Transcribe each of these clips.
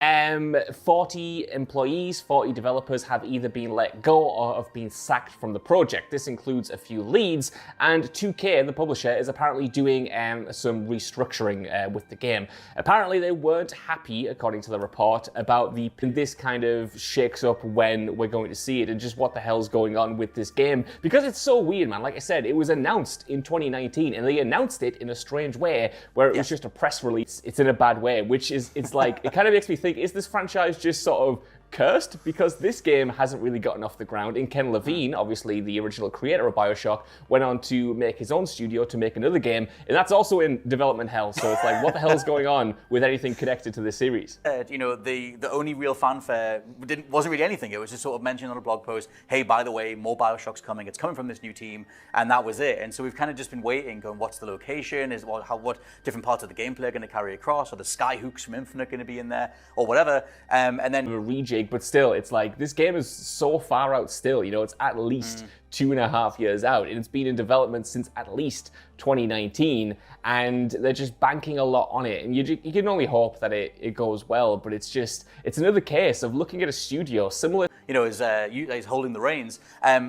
40 employees, 40 developers have either been let go or have been sacked from the project. This includes a few leads, and 2K, the publisher, is apparently doing some restructuring with the game. Apparently they weren't happy, according to the report, about this kind of shakes up when we're going to see it and just what the hell's going on with this game, because it's so weird, man. Like I said, it was announced in 2019 and they announced it in a strange way where it was just a press release. It's in a bad way, which is, it's like, it kind of makes me think, is this franchise just sort of cursed? Because this game hasn't really gotten off the ground. And Ken Levine, obviously the original creator of BioShock, went on to make his own studio to make another game, and that's also in development hell. So it's like, what the hell is going on with anything connected to this series? You know, the only real fanfare wasn't really anything. It was just sort of mentioned on a blog post, hey, by the way, more BioShock's coming. It's coming from this new team, and that was it. And so we've kind of just been waiting, going, what's the location? What different parts of the gameplay are going to carry across? Are the skyhooks from Infinite going to be in there, or whatever? And then a rejig, but still, it's like this game is so far out still. You know, it's at least 2.5 years out, and it's been in development since at least 2019, and they're just banking a lot on it. And you can only hope that it goes well, but it's another case of looking at a studio similar. You know, as holding the reins,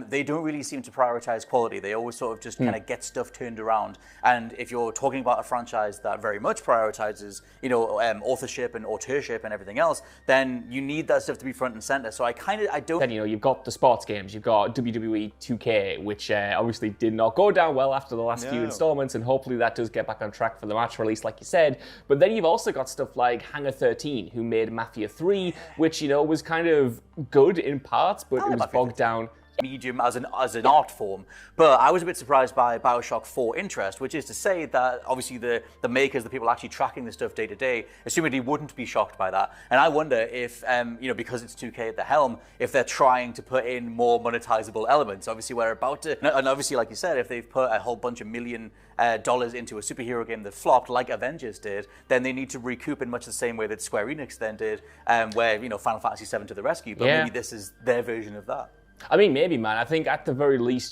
they don't really seem to prioritize quality. They always sort of just kind of get stuff turned around. And if you're talking about a franchise that very much prioritizes, you know, authorship and auteurship and everything else, then you need that stuff to be front and center. So I don't. Then, you know, you've got the sports games, you've got WWE 2K, which obviously did not go down well after the last few installments, and hopefully that does get back on track for the March release, like you said. But then you've also got stuff like Hangar 13, who made Mafia 3, which, you know, was kind of good in parts, but it was bogged down. Medium as an art form, but I was a bit surprised by BioShock 4 interest, which is to say that obviously the makers, the people actually tracking the stuff day to day, assumedly wouldn't be shocked by that. And I wonder if, you know, because it's 2K at the helm, if they're trying to put in more monetizable elements. Obviously, we're about to, and obviously, like you said, if they've put a whole bunch of $1 million into a superhero game that flopped, like Avengers did, then they need to recoup in much the same way that Square Enix then did, where, you know, Final Fantasy VII to the rescue. But maybe this is their version of that. I mean, maybe, man. I think at the very least,